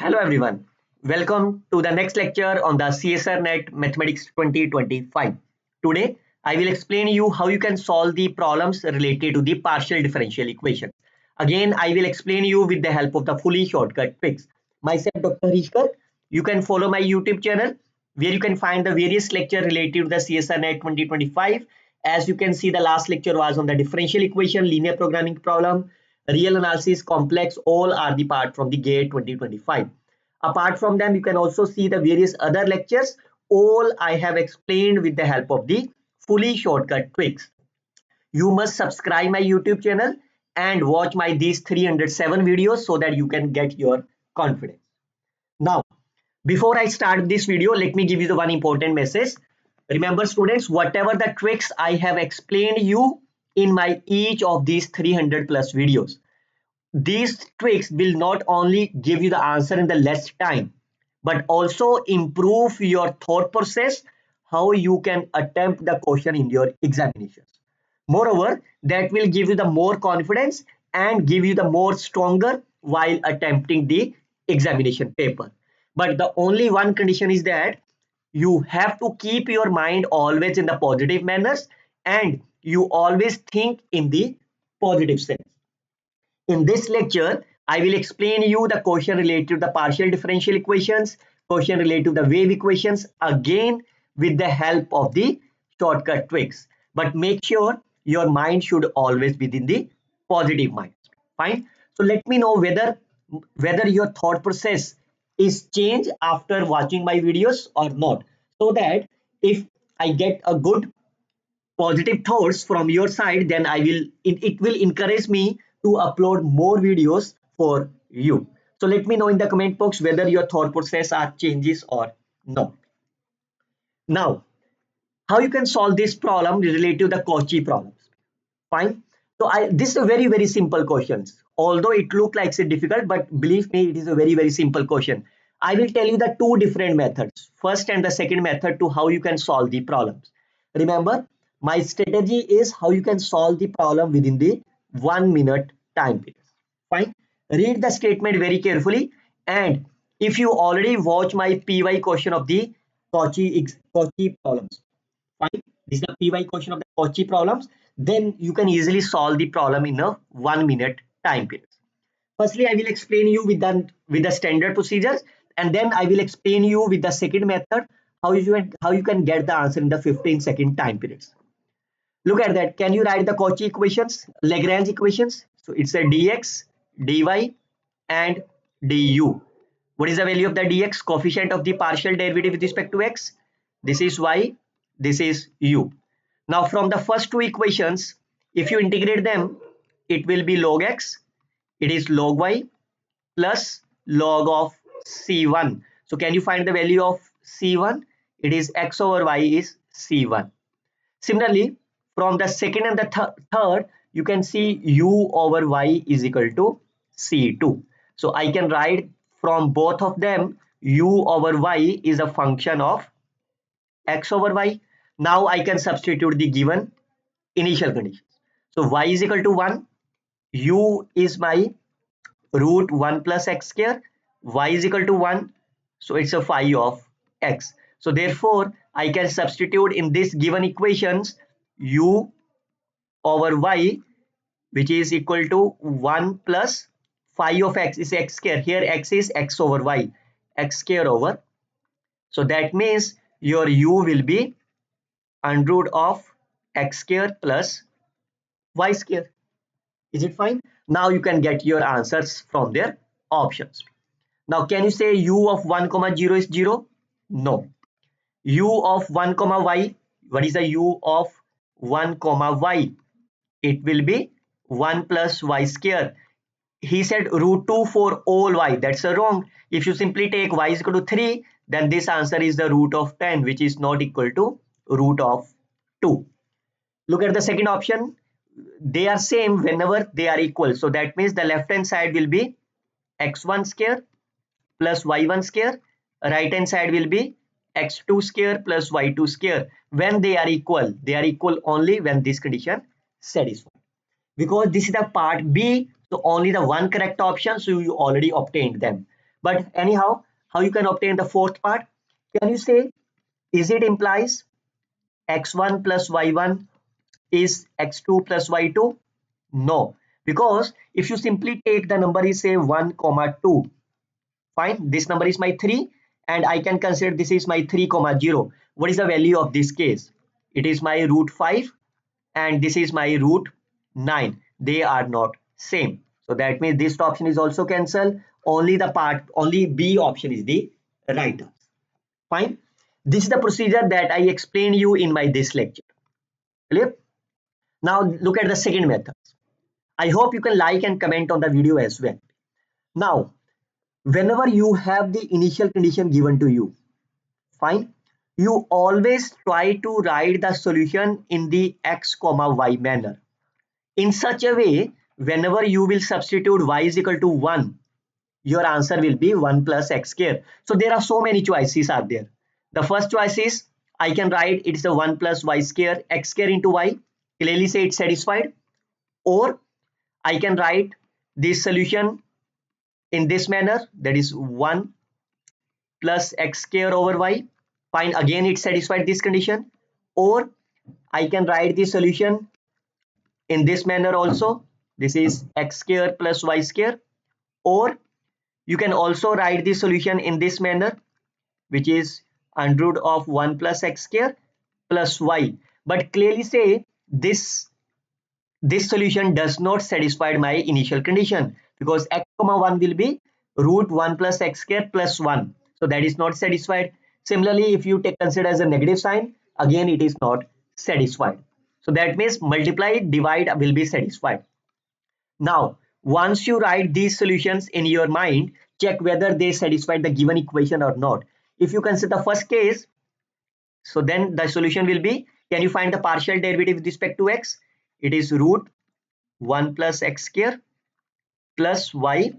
Hello everyone. Welcome to the next lecture on the CSIR Net Mathematics 2025. Today, I will explain you how you can solve the problems related to the partial differential equation. Again, I will explain you with the help of the fully shortcut tricks. Myself, Dr. Harish. You can follow my YouTube channel where you can find the various lecture related to the CSIR Net 2025. As you can see, the last lecture was on the differential equation, linear programming problem, real analysis, complex, all are the part from the GATE 2025. Apart from them, you can also see the various other lectures. All I have explained with the help of the fully shortcut tricks. You must subscribe my YouTube channel and watch my these 307 videos so that you can get your confidence. Now, before I start this video, let me give you the one important message. Remember students, whatever the tricks I have explained you in my each of these 300 plus videos, these tricks will not only give you the answer in the less time, but also improve your thought process, how you can attempt the question in your examinations. Moreover, that will give you the more confidence and give you the more stronger while attempting the examination paper. But the only one condition is that you have to keep your mind always in the positive manners and you always think in the positive sense. In this lecture, I will explain you the question related to the partial differential equations, question related to the wave equations, again with the help of the shortcut tricks. But make sure your mind should always be in the positive mind. Fine. So let me know whether your thought process is changed after watching my videos or not. So that if I get a good positive thoughts from your side, then it will encourage me to upload more videos for you. So let me know in the comment box whether your thought process are changes or no. Now, how you can solve this problem related to the Cauchy problems? Fine. So this is a very simple questions. Although it look like it's difficult, but believe me, it is a very simple question. I will tell you the two different methods, first and the second method, to how you can solve the problems. Remember, my strategy is how you can solve the problem within the 1 minute time period. Fine. Read the statement very carefully, and if you already watch my PY question of the Cauchy problems, fine, this is the PY question of the Cauchy problems, then you can easily solve the problem in a 1 minute time period. Firstly, I will explain you with the standard procedures, and then I will explain you with the second method how you can get the answer in the 15-second time periods. Look at that. Can you write the Cauchy equations, Lagrange equations? So it's a dx, dy, and du. What is the value of the dx? Coefficient of the partial derivative with respect to x. This is y. This is u. Now from the first two equations, if you integrate them, it will be log x. It is log y plus log of c1. So can you find the value of c1? It is x over y is c1. Similarly, from the second and the third, you can see u over y is equal to c2. So I can write from both of them, u over y is a function of x over y. Now I can substitute the given initial conditions. So y is equal to 1, u is my root 1 plus x square, y is equal to 1, so it's a phi of x. So therefore, I can substitute in this given equations u over y, which is equal to 1 plus phi of x is x square. Here x is x over y, x square over. So that means your u will be under root of x square plus y square. Is it fine? Now you can get your answers from their options. Now can you say u of 1 comma 0 is 0? No. U of 1 comma y, what is the u of 1 comma y? It will be 1 plus y square. He said root 2 for all y. That's a wrong. If you simply take y is equal to 3, then this answer is the root of 10, which is not equal to root of 2. Look at the second option. They are same whenever they are equal. So that means the left hand side will be x1 square plus y1 square. Right hand side will be x2 square plus y2 square. When they are equal only when this condition satisfied. Because this is the part B, so only the one correct option, so you already obtained them. But anyhow, how you can obtain the fourth part? Can you say, is it implies x1 plus y1 is x2 plus y2? No, because if you simply take the number is say 1 comma 2, fine, this number is my 3 and I can consider this is my 3 comma 0. What is the value of this case? It is my root 5 and this is my root 9. They are not same. So that means this option is also cancelled. Only B option is the right answer. Fine. This is the procedure that I explained you in my this lecture. Clear? Now look at the second method. I hope you can like and comment on the video as well. Now, whenever you have the initial condition given to you, fine, you always try to write the solution in the x comma y manner. In such a way, whenever you will substitute y is equal to 1, your answer will be 1 plus x square. So there are so many choices are there. The first choice is I can write it's a 1 plus y square x square into y. Clearly say it's satisfied. Or I can write this solution in this manner, that is 1 plus x square over y. Fine, again it satisfied this condition. Or I can write the solution in this manner also. This is x square plus y square. Or you can also write the solution in this manner, which is under root of 1 plus x square plus y. But clearly say this solution does not satisfy my initial condition, because x comma 1 will be root 1 plus x square plus 1. So that is not satisfied. Similarly, if you consider as a negative sign, again it is not satisfied. So that means multiply, divide will be satisfied. Now, once you write these solutions in your mind, check whether they satisfy the given equation or not. If you consider the first case, so then the solution will be, can you find the partial derivative with respect to x? It is root 1 plus x square plus y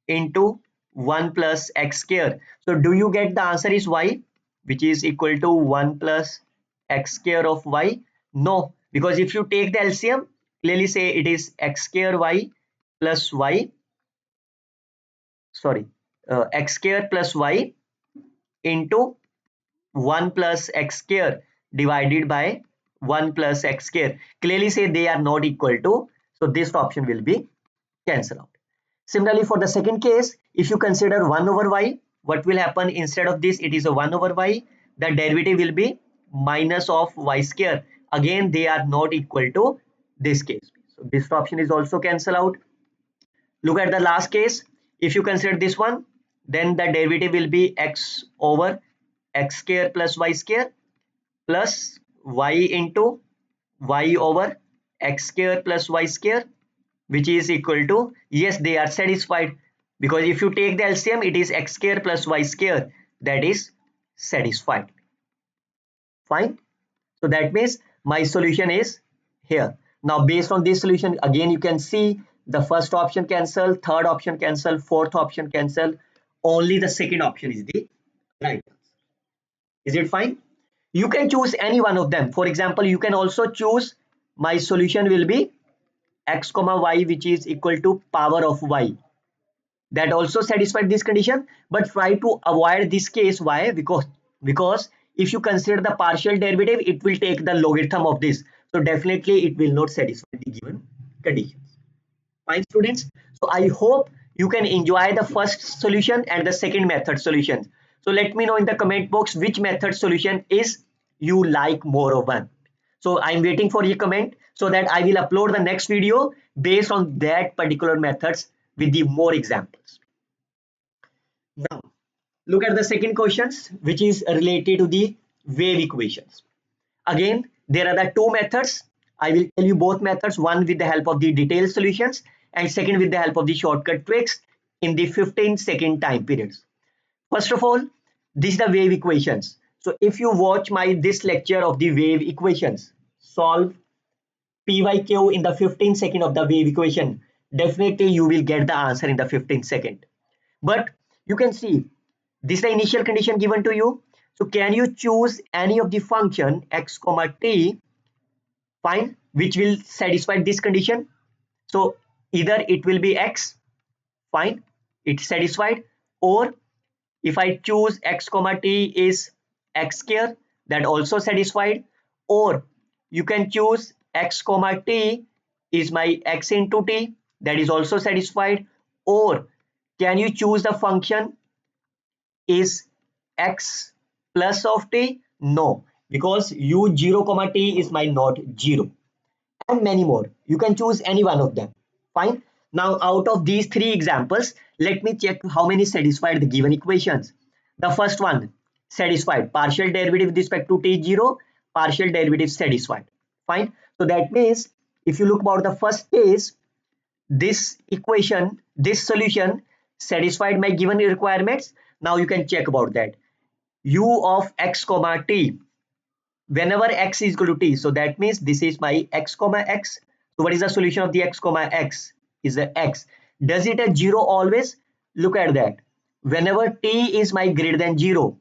into 1 plus x square. So do you get the answer is y, which is equal to 1 plus x square of y? No, because if you take the LCM, clearly say it is x square y plus y, sorry, x square plus y into 1 plus x square divided by 1 plus x square. Clearly say they are not equal to, so this option will be cancelled out. Similarly, for the second case, if you consider 1 over y, what will happen? Instead of this, it is a 1 over y. The derivative will be minus of y square. Again, they are not equal to this case. So this option is also cancelled out. Look at the last case. If you consider this one, then the derivative will be x over x square plus y square plus y into y over x square plus y square, which is equal to, yes, they are satisfied, because if you take the LCM, it is x square plus y square, that is satisfied. Fine. So that means my solution is here. Now based on this solution, again you can see the first option cancel, third option cancel, fourth option cancel. Only the second option is the right answer. Is it fine? You can choose any one of them. For example, you can also choose my solution will be x comma y, which is equal to power of y. That also satisfied this condition, but try to avoid this case. Why? Because if you consider the partial derivative, it will take the logarithm of this, so definitely it will not satisfy the given conditions. Fine, students. So I hope you can enjoy the first solution and the second method solution. So let me know in the comment box which method solution is you like more of one. So I'm waiting for your comment so that I will upload the next video based on that particular methods with the more examples. Now, look at the second questions, which is related to the wave equations. Again, there are the two methods. I will tell you both methods, one with the help of the detailed solutions and second with the help of the shortcut tricks in the 15-second time periods. First of all, this is the wave equations. So if you watch my this lecture of the wave equations, solve PYQ in the 15 second of the wave equation, definitely you will get the answer in the 15 second. But you can see this is the initial condition given to you. So can you choose any of the function x comma t, fine, which will satisfy this condition? So either it will be x, fine, it's satisfied, Or if I choose x comma t is x square, that also satisfied. Or you can choose x comma t is my x into t, that is also satisfied. Or can you choose the function is x plus of t? No, because u0 comma t is my not 0, and many more. You can choose any one of them. Fine. Now out of these three examples, let me check how many satisfied the given equations. The first one satisfied, partial derivative with respect to t0, partial derivative satisfied. Fine. So that means if you look about the first case, this equation, this solution satisfied my given requirements. Now you can check about that. U of x comma t, whenever x is equal to t, so that means this is my x comma x. So what is the solution of the x comma x? Is the x. Does it at 0 always? Look at that. Whenever t is my greater than 0,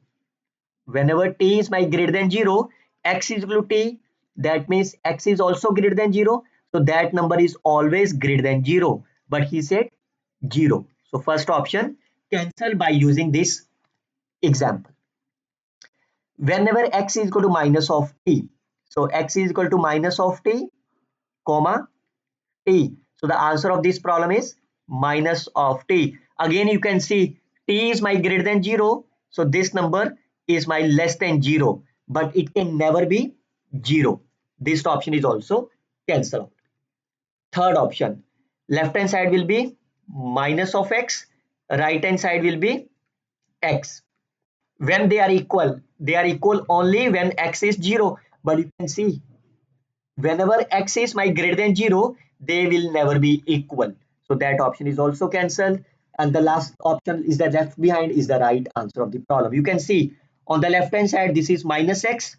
whenever t is my greater than 0, x is equal to t, that means x is also greater than 0. So that number is always greater than 0. But he said 0. So first option cancel by using this example. Whenever x is equal to minus of t, so x is equal to minus of t, comma t. So the answer of this problem is minus of t. Again you can see t is my greater than 0, so this number is my less than 0, but it can never be 0. This option is also cancelled out. Third option, left hand side will be minus of x, right hand side will be x. When they are equal only when x is 0. But you can see whenever x is my greater than 0, they will never be equal. So that option is also cancelled. And the last option is the left behind is the right answer of the problem. You can see on the left hand side this is minus x,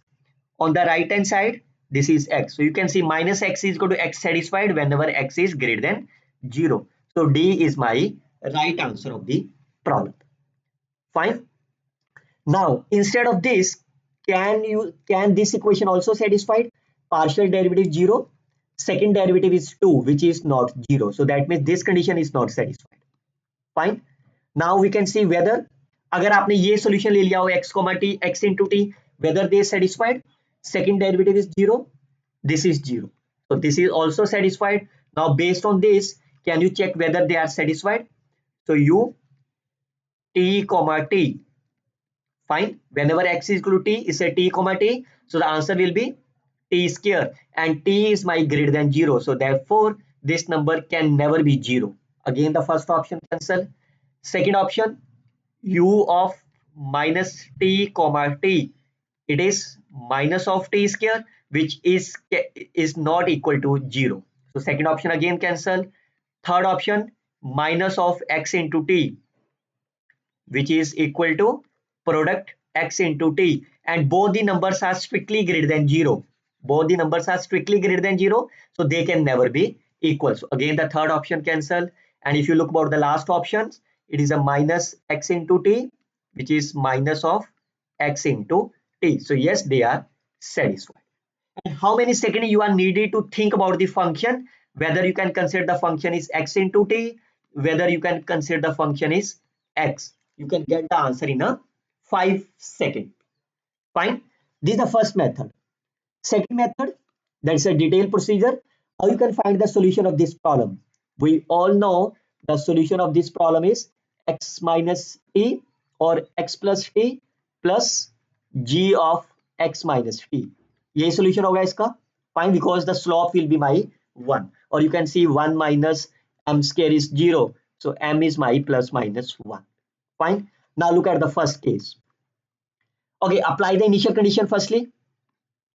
on the right hand side this is x. So you can see minus x is equal to x satisfied whenever x is greater than 0. So D is my right answer of the problem. Fine. Now, instead of this, can this equation also satisfied? Partial derivative 0, second derivative is 2, which is not 0. So that means this condition is not satisfied. Fine. Now we can see whether अगर आपने ये solution ले लिया हो x comma t, x into t, whether they satisfied. Second derivative is 0. This is 0. So this is also satisfied. Now based on this, can you check whether they are satisfied? So u t comma t, fine, whenever x is equal to t, is a t comma t, so the answer will be t square, and t is my greater than 0, so therefore this number can never be 0. Again the first option cancel. Second option, u of minus t comma t, it is minus of t square, which is not equal to 0. So second option again cancel. Third option, minus of x into t, which is equal to product x into t, and both the numbers are strictly greater than 0. Both the numbers are strictly greater than 0, so they can never be equal. So again the third option cancel. And if you look about the last options, it is a minus x into t, which is minus of x into t. So yes, they are satisfied. And how many seconds you are needed to think about the function, whether you can consider the function is x into t, whether you can consider the function is x. You can get the answer in a 5 seconds. Fine. This is the first method. Second method, that is a detailed procedure. How you can find the solution of this problem? We all know the solution of this problem is x minus t or x plus t plus g of x minus t. यही solution होगा इसका. Fine, because the slope will be my 1. Or you can see 1 minus m square is 0. So m is my plus minus 1. Fine. Now look at the first case. Okay, apply the initial condition firstly.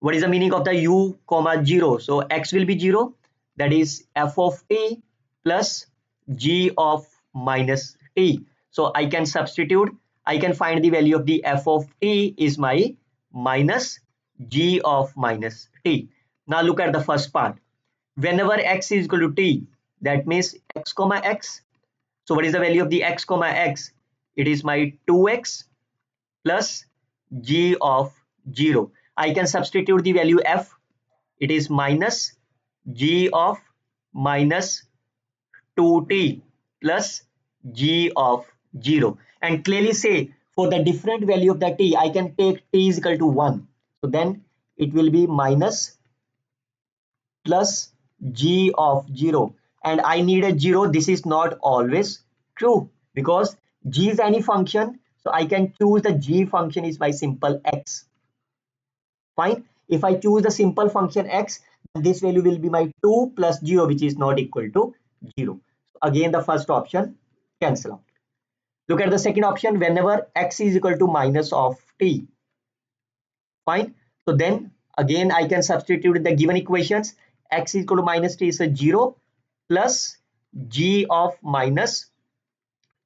What is the meaning of the u comma 0? So x will be 0, that is f of t plus g of minus t. So I can substitute, I can find the value of the f of t is my minus g of minus t. Now look at the first part. Whenever x is equal to t, that means x comma x. So what is the value of the x comma x? It is my 2x plus g of 0. I can substitute the value f. It is minus g of minus 2t plus g of 0. and clearly say for the different value of the t, I can take t is equal to 1. So then it will be minus plus g of 0, and I need a 0. This is not always true because g is any function, so I can choose the g function is by simple x. Fine. If I choose the simple function x, this value will be my 2 plus 0, which is not equal to 0. So again, the first option cancel out. Look at the second option. Whenever x is equal to minus of t, fine. So then again I can substitute in the given equations. X is equal to minus t is a 0 plus g of minus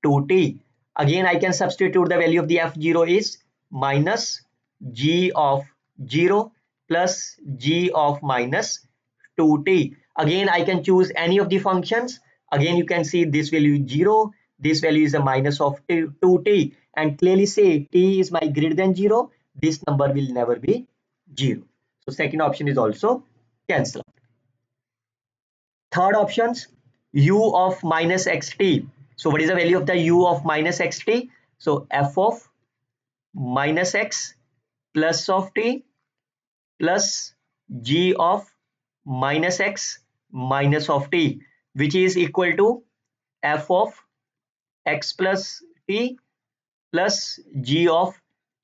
2t. Again I can substitute the value of the f0 is minus g of 0 plus g of minus 2t. Again I can choose any of the functions. Again you can see this value is 0, this value is a minus of 2t, and clearly say t is my greater than 0, this number will never be 0. So second option is also cancelled. Third options, u of minus xt. So what is the value of the u of minus xt? So f of minus x plus of t plus g of minus x minus of t, which is equal to f of x plus t plus g of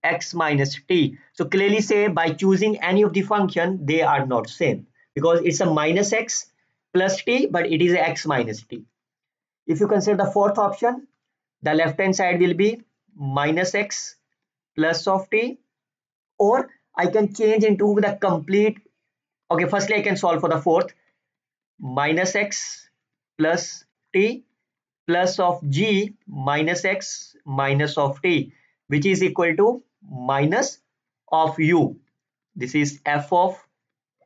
x minus t. So clearly say by choosing any of the function, they are not same because it's a minus x plus t, but it is a x minus t. If you consider the fourth option, the left hand side will be minus x plus of t, or I can change into the complete. Okay, firstly I can solve for the fourth, minus x plus t plus of g minus x minus of t, which is equal to minus of u. This is f of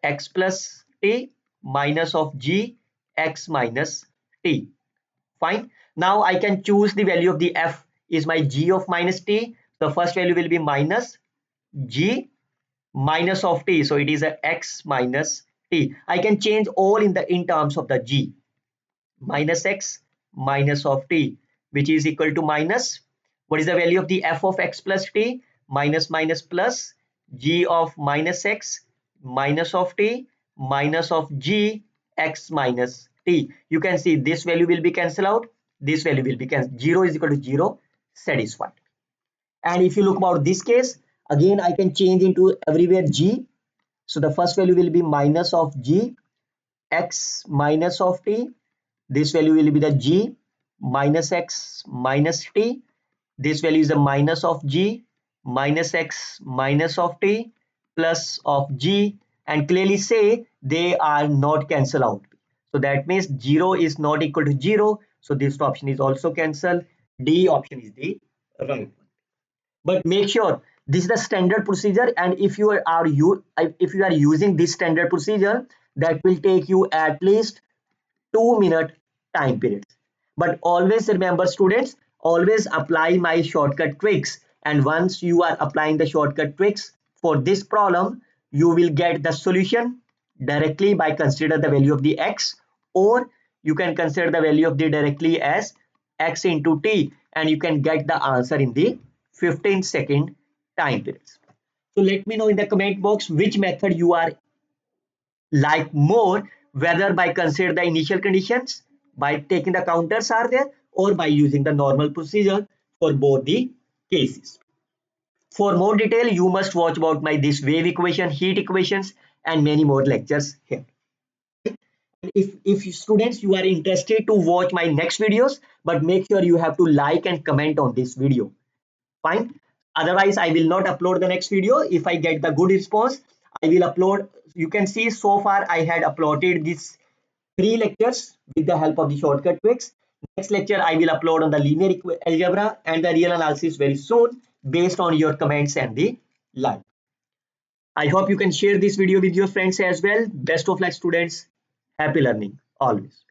x plus t minus of g x minus t. Fine. Now I can choose the value of the f is my g of minus t. The first value will be minus g minus of t. So it is a x minus t. I can change all in terms of the g. Minus x minus of t, which is equal to minus, what is the value of the f of x plus t? Minus minus plus g of minus x minus of t minus of g x minus t. You can see this value will be cancelled out, this value will be cancelled. 0 is equal to 0, satisfied. And if you look about this case, again I can change into everywhere g. So the first value will be minus of g x minus of t. This value will be the g minus x minus t. This value is the minus of g minus x minus of t plus of g, and clearly say they are not cancel out. So that means 0 is not equal to 0. So this option is also cancelled. D option is the right one. But make sure this is the standard procedure, and if you are using this standard procedure, that will take you at least 2-minute time periods. But always remember students, always apply my shortcut tricks, and once you are applying the shortcut tricks for this problem, you will get the solution directly by consider the value of the x, or you can consider the value of the directly as x into t, and you can get the answer in the 15-second time periods. So let me know in the comment box which method you are like more, whether by consider the initial conditions, by taking the counters are there, or by using the normal procedure for both the cases. For more detail, you must watch about my this wave equation, heat equations, and many more lectures here. If students you are interested to watch my next videos, but make sure you have to like and comment on this video. Fine. Otherwise I will not upload the next video. If I get the good response, I will upload. You can see so far I had uploaded these 3 lectures with the help of the shortcut tricks. Next lecture I will upload on the linear algebra and the real analysis very soon based on your comments and the like. I hope you can share this video with your friends as well. Best of luck students. Happy learning always.